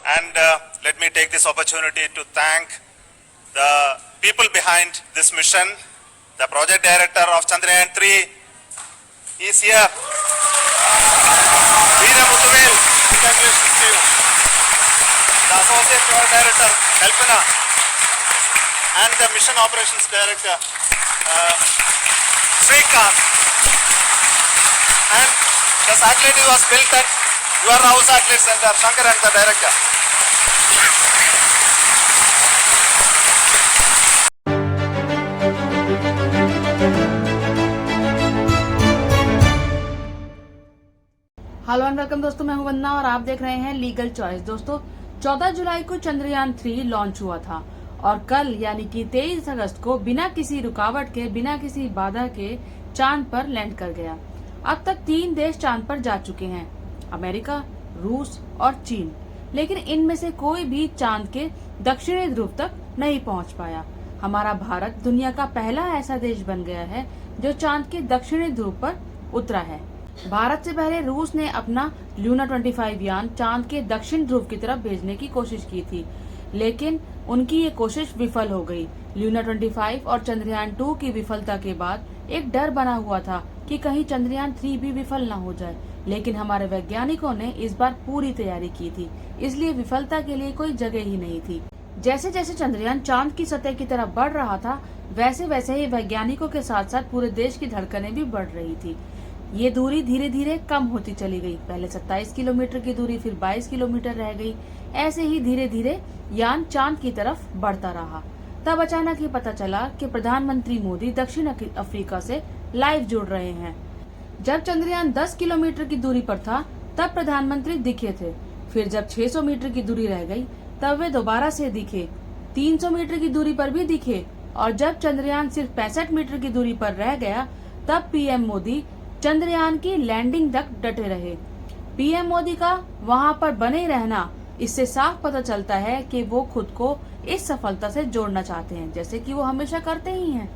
And let me take this opportunity to thank the people behind this mission. The project director of Chandrayaan 3 is here. Veera Muthuvel, congratulations to you. The associate project director, Kalpana, and the mission operations director, Srikanth. And the satellite was built at your house satellite center, Shankar and the director. Hello and welcome दोस्तों, मैं हूं वंदना और आप देख रहे हैं legal choice. दोस्तों 14 जुलाई को चंद्रयान 3 लॉन्च हुआ था और कल यानी कि 23 अगस्त को बिना किसी रुकावट के, बिना किसी बाधा के चांद पर लैंड कर गया। अब तक 3 देश चांद पर जा चुके हैं, अमेरिका, रूस और चीन। लेकिन इनमें से कोई भी चांद के दक्षिणी ध्रुव तक नहीं पहुंच पाया। हमारा भारत दुनिया का पहला ऐसा देश बन गया है जो चांद के दक्षिणी ध्रुव पर उतरा है। भारत से पहले रूस ने अपना लूना 25 यान चांद के दक्षिण ध्रुव की तरफ भेजने की कोशिश की थी, लेकिन उनकी ये कोशिश विफल हो गई। लूना 25 और चंद्रयान 2 की विफलता के बाद एक डर बना हुआ था कि कहीं चंद्रयान 3 भी विफल न हो जाए, लेकिन हमारे वैज्ञानिकों ने इस बार पूरी तैयारी की थी, इसलिए विफलता के लिए कोई जगह ही नहीं थी। जैसे जैसे चंद्रयान चांद की सतह की तरफ बढ़ रहा था, वैसे वैसे ही वैज्ञानिकों के साथ साथ पूरे देश की धड़कनें भी बढ़ रही थी। ये दूरी धीरे धीरे कम होती चली गई। पहले 27 किलोमीटर की दूरी, फिर 22 किलोमीटर रह गई। ऐसे ही धीरे धीरे यान चांद की तरफ बढ़ता रहा। तब अचानक ही पता चला कि प्रधानमंत्री मोदी दक्षिण अफ्रीका से लाइव जुड़ रहे हैं। जब चंद्रयान 10 किलोमीटर की दूरी पर था तब प्रधानमंत्री दिखे थे। फिर जब 600 मीटर की दूरी रह गई तब वे दोबारा से दिखे। 300 मीटर की दूरी पर भी दिखे और जब चंद्रयान सिर्फ 65 मीटर की दूरी पर रह गया तब पीएम मोदी चंद्रयान की लैंडिंग तक डटे रहे। पीएम मोदी का वहां पर बने रहना, इससे साफ पता चलता है कि वो खुद को इस सफलता से जोड़ना चाहते हैं, जैसे कि वो हमेशा करते ही हैं।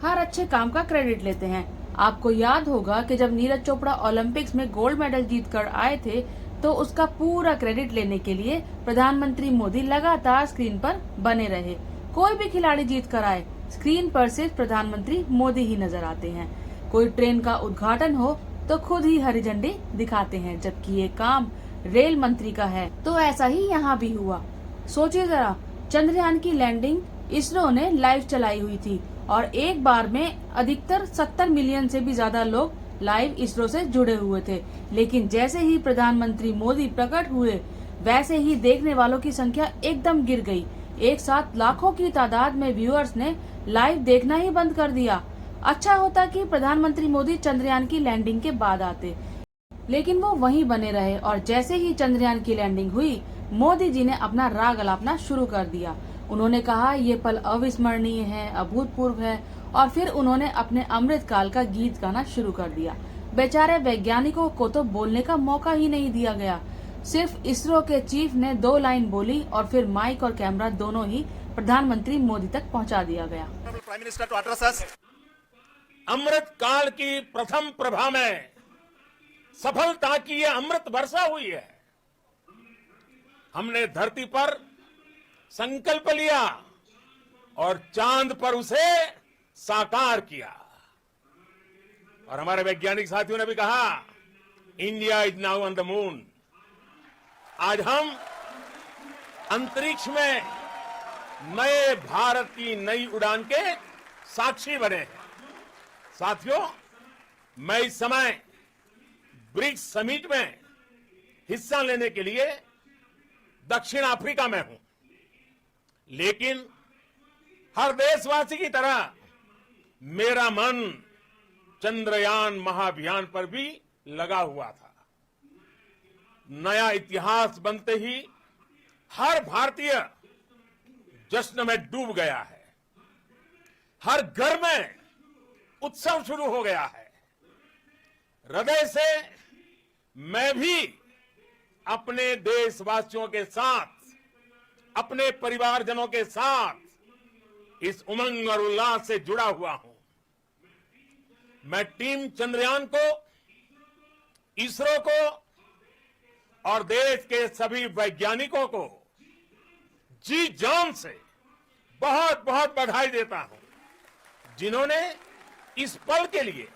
हर अच्छे काम का क्रेडिट लेते हैं। आपको याद होगा कि जब नीरज चोपड़ा ओलंपिक्स में गोल्ड मेडल जीत कर आए थे तो उसका पूरा क्रेडिट लेने के लिए प्रधानमंत्री मोदी लगातार स्क्रीन पर बने रहे। कोई भी खिलाड़ी जीत कर आए, स्क्रीन पर सिर्फ प्रधानमंत्री मोदी ही नजर आते हैं। कोई ट्रेन का उद्घाटन हो तो खुद ही हरी झंडी दिखाते हैं, जबकि ये काम रेल मंत्री का है। तो ऐसा ही यहाँ भी हुआ। सोचिए जरा, चंद्रयान की लैंडिंग इसरो ने लाइव चलाई हुई थी और एक बार में अधिकतर 70 मिलियन से भी ज्यादा लोग लाइव इसरो से जुड़े हुए थे। लेकिन जैसे ही प्रधानमंत्री मोदी प्रकट हुए, वैसे ही देखने वालों की संख्या एकदम गिर गई। एक साथ लाखों की तादाद में व्यूअर्स ने लाइव देखना ही बंद कर दिया। अच्छा होता कि प्रधानमंत्री मोदी चंद्रयान की लैंडिंग के बाद आते, लेकिन वो वहीं बने रहे और जैसे ही चंद्रयान की लैंडिंग हुई, मोदी जी ने अपना राग अलापना शुरू कर दिया। उन्होंने कहा ये पल अविस्मरणीय है, अभूतपूर्व है, और फिर उन्होंने अपने अमृत काल का गीत गाना शुरू कर दिया। बेचारे वैज्ञानिकों को तो बोलने का मौका ही नहीं दिया गया। सिर्फ इसरो के चीफ ने 2 लाइन बोली और फिर माइक और कैमरा दोनों ही प्रधानमंत्री मोदी तक पहुँचा दिया गया। अमृत काल की प्रथम प्रभा में सफलता की ये अमृत वर्षा हुई है। हमने धरती पर संकल्प लिया और चांद पर उसे साकार किया। और हमारे वैज्ञानिक साथियों ने भी कहा, India is now on the moon. आज हम अंतरिक्ष में नए भारत की नई उड़ान के साक्षी बने हैं। साथियों, मैं इस समय ब्रिक्स समिट में हिस्सा लेने के लिए दक्षिण अफ्रीका में हूं, लेकिन हर देशवासी की तरह मेरा मन चंद्रयान महाअभियान पर भी लगा हुआ था। नया इतिहास बनते ही हर भारतीय जश्न में डूब गया है। हर घर में उत्सव शुरू हो गया है। हृदय से मैं भी अपने देशवासियों के साथ, अपने परिवारजनों के साथ इस उमंग और उल्लास से जुड़ा हुआ हूं। मैं टीम चंद्रयान को, इसरो को और देश के सभी वैज्ञानिकों को जी जान से बहुत बहुत बधाई देता हूं, जिन्होंने इस पल के लिए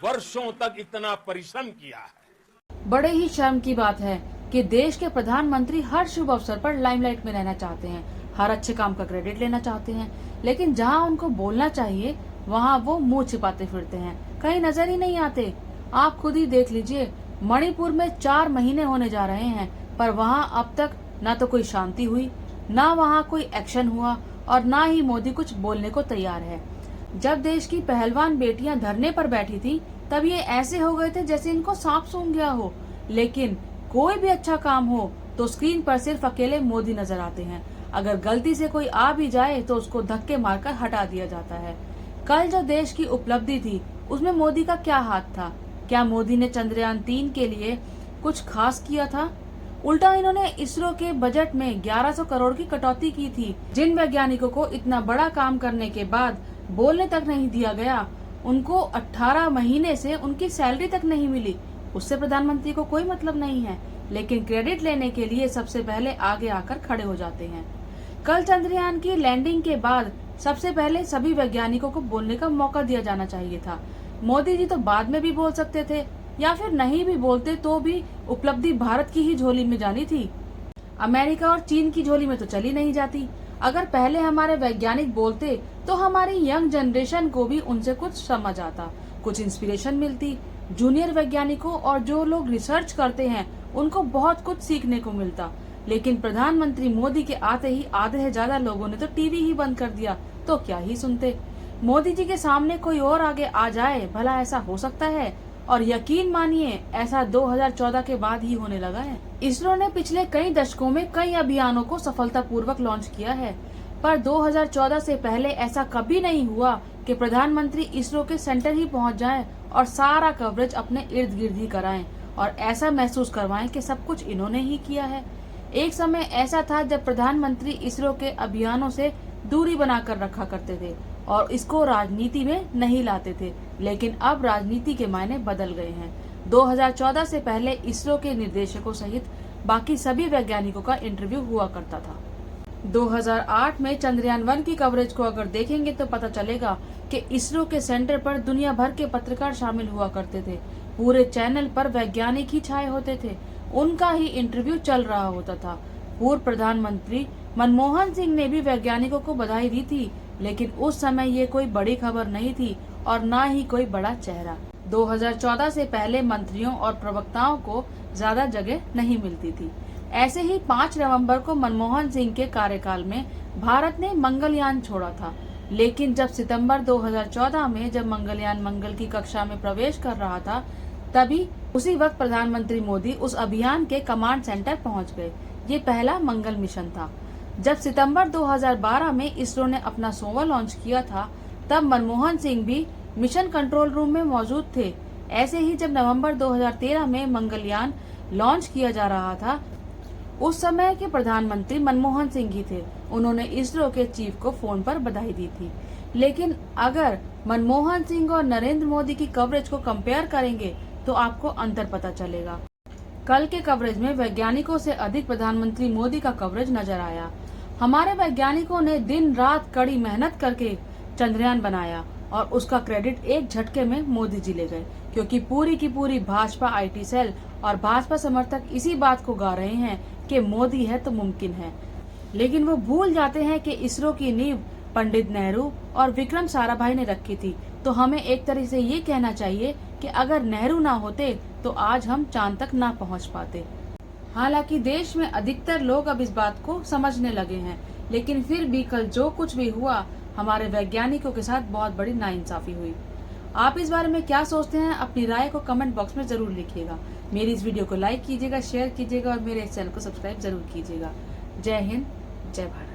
वर्षों तक इतना परिश्रम किया है। बड़े ही शर्म की बात है कि देश के प्रधानमंत्री हर शुभ अवसर पर लाइमलाइट में रहना चाहते हैं, हर अच्छे काम का क्रेडिट लेना चाहते हैं, लेकिन जहां उनको बोलना चाहिए वहां वो मुंह छिपाते फिरते हैं, कहीं नजर ही नहीं आते। आप खुद ही देख लीजिए, मणिपुर में 4 महीने होने जा रहे हैं, पर वहां अब तक न तो कोई शांति हुई, न वहां कोई एक्शन हुआ और न ही मोदी कुछ बोलने को तैयार है। जब देश की पहलवान बेटियां धरने पर बैठी थी, तब ये ऐसे हो गए थे जैसे इनको सांप सूंघ गया हो। लेकिन कोई भी अच्छा काम हो तो स्क्रीन पर सिर्फ अकेले मोदी नजर आते हैं। अगर गलती से कोई आ भी जाए तो उसको धक्के मारकर हटा दिया जाता है। कल जो देश की उपलब्धि थी, उसमें मोदी का क्या हाथ था? क्या मोदी ने चंद्रयान 3 के लिए कुछ खास किया था? उल्टा इन्होंने इसरो के बजट में 1100 करोड़ की कटौती की थी। जिन वैज्ञानिकों को इतना बड़ा काम करने के बाद बोलने तक नहीं दिया गया, उनको 18 महीने से उनकी सैलरी तक नहीं मिली, उससे प्रधानमंत्री को कोई मतलब नहीं है, लेकिन क्रेडिट लेने के लिए सबसे पहले आगे आकर खड़े हो जाते हैं। कल चंद्रयान की लैंडिंग के बाद सबसे पहले सभी वैज्ञानिकों को बोलने का मौका दिया जाना चाहिए था। मोदी जी तो बाद में भी बोल सकते थे, या फिर नहीं भी बोलते तो भी उपलब्धि भारत की ही झोली में जानी थी, अमेरिका और चीन की झोली में तो चली नहीं जाती। अगर पहले हमारे वैज्ञानिक बोलते तो हमारी यंग जनरेशन को भी उनसे कुछ समझ आता, कुछ इंस्पिरेशन मिलती। जूनियर वैज्ञानिकों और जो लोग रिसर्च करते हैं उनको बहुत कुछ सीखने को मिलता। लेकिन प्रधानमंत्री मोदी के आते ही आधे से ज्यादा लोगों ने तो टीवी ही बंद कर दिया, तो क्या ही सुनते। मोदी जी के सामने कोई और आगे आ जाए, भला ऐसा हो सकता है? और यकीन मानिए, ऐसा 2014 के बाद ही होने लगा है। इसरो ने पिछले कई दशकों में कई अभियानों को सफलतापूर्वक लॉन्च किया है, पर 2014 से पहले ऐसा कभी नहीं हुआ कि प्रधानमंत्री इसरो के सेंटर ही पहुंच जाएं और सारा कवरेज अपने इर्द गिर्द ही कराएं और ऐसा महसूस करवाएं कि सब कुछ इन्होंने ही किया है। एक समय ऐसा था जब प्रधानमंत्री इसरो के अभियानों से दूरी बनाकर रखा करते थे और इसको राजनीति में नहीं लाते थे, लेकिन अब राजनीति के मायने बदल गए हैं। 2014 से पहले इसरो के निर्देशकों सहित बाकी सभी वैज्ञानिकों का इंटरव्यू हुआ करता था। 2008 में चंद्रयान 1 की कवरेज को अगर देखेंगे तो पता चलेगा कि इसरो के सेंटर पर दुनिया भर के पत्रकार शामिल हुआ करते थे। पूरे चैनल पर वैज्ञानिक ही छाए होते थे, उनका ही इंटरव्यू चल रहा होता था। पूर्व प्रधानमंत्री मनमोहन सिंह ने भी वैज्ञानिकों को बधाई दी थी, लेकिन उस समय ये कोई बड़ी खबर नहीं थी और न ही कोई बड़ा चेहरा। 2014 से पहले मंत्रियों और प्रवक्ताओं को ज्यादा जगह नहीं मिलती थी। ऐसे ही 5 नवंबर को मनमोहन सिंह के कार्यकाल में भारत ने मंगलयान छोड़ा था, लेकिन जब सितंबर 2014 में जब मंगलयान मंगल की कक्षा में प्रवेश कर रहा था, तभी उसी वक्त प्रधानमंत्री मोदी उस अभियान के कमांड सेंटर पहुंच गए। ये पहला मंगल मिशन था। जब सितंबर 2012 में इसरो ने अपना सोवा लॉन्च किया था, तब मनमोहन सिंह भी मिशन कंट्रोल रूम में मौजूद थे। ऐसे ही जब नवंबर 2013 में मंगलयान लॉन्च किया जा रहा था, उस समय के प्रधानमंत्री मनमोहन सिंह ही थे। उन्होंने इसरो के चीफ को फोन पर बधाई दी थी। लेकिन अगर मनमोहन सिंह और नरेंद्र मोदी की कवरेज को कंपेयर करेंगे तो आपको अंतर पता चलेगा। कल के कवरेज में वैज्ञानिकों से अधिक प्रधानमंत्री मोदी का कवरेज नजर आया। हमारे वैज्ञानिकों ने दिन रात कड़ी मेहनत करके चंद्रयान बनाया और उसका क्रेडिट एक झटके में मोदी जी ले गए, क्योंकि पूरी की पूरी भाजपा आईटी सेल और भाजपा समर्थक इसी बात को गा रहे हैं कि मोदी है तो मुमकिन है। लेकिन वो भूल जाते हैं कि इसरो की नींव पंडित नेहरू और विक्रम साराभाई ने रखी थी। तो हमें एक तरह से ये कहना चाहिए कि अगर नेहरू ना होते तो आज हम चांद तक ना पहुंच पाते। हालांकि देश में अधिकतर लोग अब इस बात को समझने लगे हैं, लेकिन फिर भी कल जो कुछ भी हुआ, हमारे वैज्ञानिकों के साथ बहुत बड़ी नाइंसाफी हुई। आप इस बारे में क्या सोचते हैं? अपनी राय को कमेंट बॉक्स में जरूर लिखिएगा। मेरी इस वीडियो को लाइक कीजिएगा, शेयर कीजिएगा और मेरे इस चैनल को सब्सक्राइब जरूर कीजिएगा। जय हिंद, जय भारत।